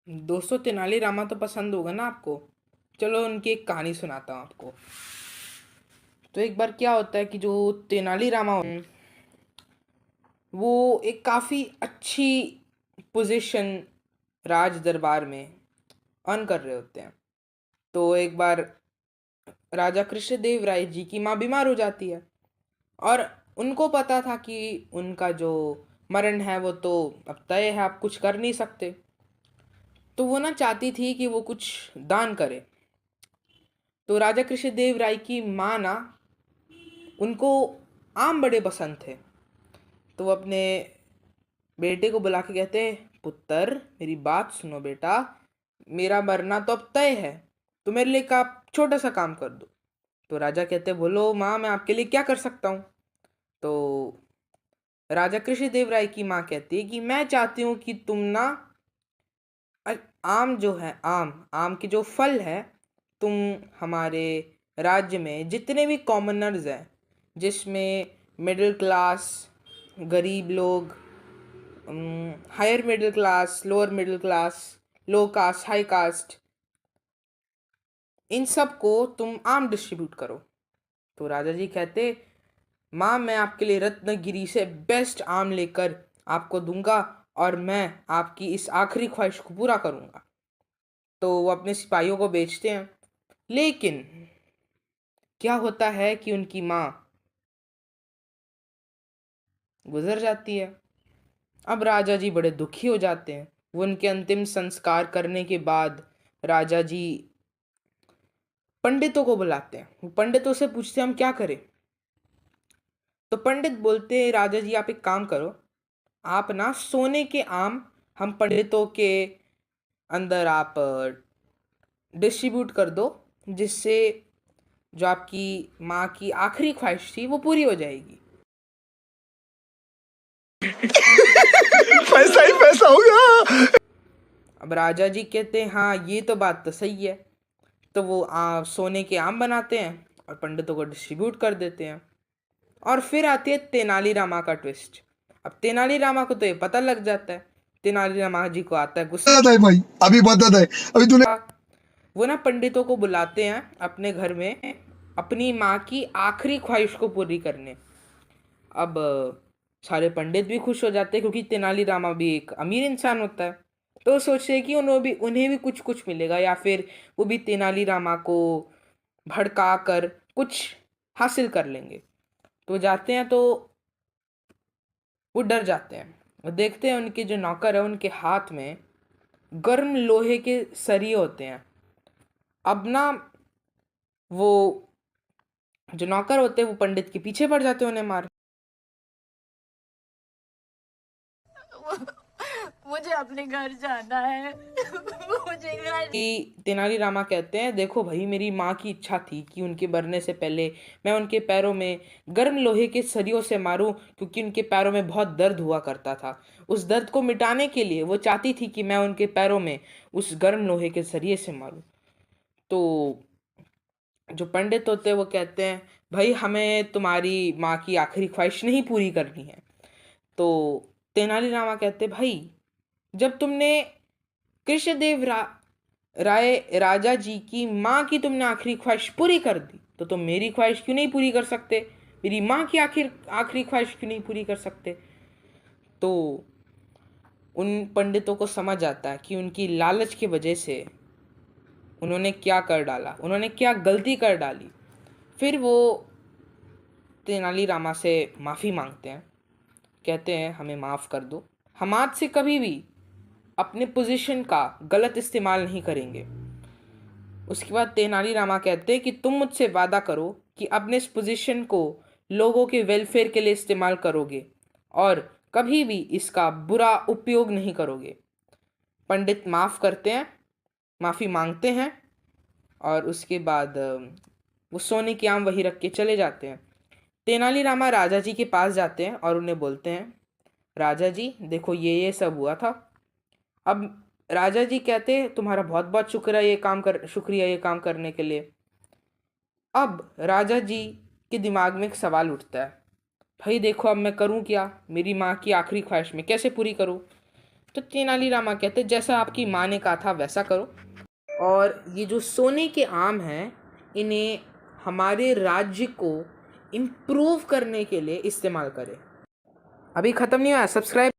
दोस्तों, तेनालीरामा तो पसंद होगा ना आपको। चलो उनकी एक कहानी सुनाता हूँ आपको। तो एक बार क्या होता है कि जो तेनालीरामा वो एक काफ़ी अच्छी पोजीशन राज दरबार में अर्न कर रहे होते हैं। तो एक बार राजा कृष्णदेव राय जी की माँ बीमार हो जाती है, और उनको पता था कि उनका जो मरण है वो तो अब तय है, आप कुछ कर नहीं सकते। तो वो ना चाहती थी कि वो कुछ दान करे। तो राजा कृष्णदेव राय की माँ ना, उनको आम बड़े पसंद थे। तो वो अपने बेटे को बुला के कहते, पुत्र मेरी बात सुनो बेटा, मेरा मरना तो अब तय है, तो मेरे लिए का छोटा सा काम कर दो। तो राजा कहते, बोलो माँ, मैं आपके लिए क्या कर सकता हूँ। तो राजा कृष्णदेव राय की माँ कहती है कि मैं चाहती हूँ कि तुम ना आम जो है, आम आम के जो फल है, तुम हमारे राज्य में जितने भी कॉमनर्स हैं, जिसमें मिडिल क्लास, गरीब लोग, higher middle class, lower middle class, low caste, high caste, इन सब को तुम आम डिस्ट्रीब्यूट करो। तो राजा जी कहते, माँ मैं आपके लिए रत्नगिरी से बेस्ट आम लेकर आपको दूंगा, और मैं आपकी इस आखिरी ख्वाहिश को पूरा करूंगा। तो वो अपने सिपाहियों को बेचते हैं। लेकिन क्या होता है कि उनकी माँ गुजर जाती है। अब राजा जी बड़े दुखी हो जाते हैं। वो उनके अंतिम संस्कार करने के बाद राजा जी पंडितों को बुलाते हैं। वो पंडितों से पूछते हैं हम क्या करें। तो पंडित बोलते हैं, राजा जी आप एक काम करो, आप ना सोने के आम हम पंडितों के अंदर आप डिस्ट्रीब्यूट कर दो, जिससे जो आपकी माँ की आखिरी ख्वाहिश थी वो पूरी हो जाएगी। पैसा ही पैसा होगा। अब राजा जी कहते हैं हाँ ये तो बात तो सही है। तो वो सोने के आम बनाते हैं और पंडितों को डिस्ट्रीब्यूट कर देते हैं। और फिर आती है तेनालीरामा का ट्विस्ट। अब तेनालीरामा को तो ये पता लग जाता है। तेनालीरामा जी को आता है गुस्सा। बताता है भाई, अभी बताता है। अभी तूने वो ना पंडितों को बुलाते हैं अपने घर में अपनी माँ की आखिरी ख्वाहिश को पूरी करने। अब सारे पंडित भी खुश हो जाते हैं, क्योंकि तेनालीरामा भी एक अमीर इंसान होता है। तो वो सोचते हैं कि उन्हें भी कुछ कुछ मिलेगा, या फिर वो भी तेनालीरामा को भड़का कर कुछ हासिल कर लेंगे। तो जाते हैं तो वो डर जाते हैं। वो देखते हैं उनके जो नौकर है उनके हाथ में गर्म लोहे के सरिये होते हैं। अब ना वो जो नौकर होते हैं वो पंडित के पीछे पड़ जाते हैं उन्हें मार। मुझे अपने घर जाना है। मुझे घर। कि तेनालीरामा कहते हैं, देखो भाई, मेरी माँ की इच्छा थी कि उनके मरने से पहले मैं उनके पैरों में गर्म लोहे के सरियों से मारूं, क्योंकि उनके पैरों में बहुत दर्द हुआ करता था। उस दर्द को मिटाने के लिए वो चाहती थी कि मैं उनके पैरों में उस गर्म लोहे के सरिये से मारूं। तो जो पंडित होते हैं वो कहते हैं, भाई हमें तुम्हारी माँ की आखिरी ख्वाहिश नहीं पूरी करनी है। तो तेनालीरामा कहते, भाई जब तुमने कृष्णदेव राय राजा जी की माँ की तुमने आखिरी ख्वाहिश पूरी कर दी, तो तुम मेरी ख्वाहिश क्यों नहीं पूरी कर सकते, मेरी माँ की आखिरी ख्वाहिश क्यों नहीं पूरी कर सकते। तो उन पंडितों को समझ आता है कि उनकी लालच की वजह से उन्होंने क्या कर डाला, उन्होंने क्या गलती कर डाली। फिर वो तेनालीरामा से माफ़ी मांगते हैं, कहते हैं हमें माफ़ कर दो, हम आज से कभी भी अपने पोजीशन का गलत इस्तेमाल नहीं करेंगे। उसके बाद तेनालीरामा कहते हैं कि तुम मुझसे वादा करो कि अपने इस पोजीशन को लोगों के वेलफेयर के लिए इस्तेमाल करोगे, और कभी भी इसका बुरा उपयोग नहीं करोगे। पंडित माफ़ करते हैं, माफ़ी मांगते हैं, और उसके बाद वो सोने के आम वही रख के चले जाते हैं। तेनालीरामा राजा जी के पास जाते हैं और उन्हें बोलते हैं, राजा जी देखो ये सब हुआ था। अब राजा जी कहते हैं, तुम्हारा बहुत बहुत शुक्रिया ये काम करने के लिए। अब राजा जी के दिमाग में एक सवाल उठता है, भाई देखो अब मैं करूं क्या, मेरी माँ की आखिरी ख्वाहिश मैं कैसे पूरी करूं। तो तेनालीरामा कहते जैसा आपकी माँ ने कहा था वैसा करो, और ये जो सोने के आम हैं इन्हें हमारे राज्य को इम्प्रूव करने के लिए इस्तेमाल करें। अभी ख़त्म नहीं हुआ, सब्सक्राइब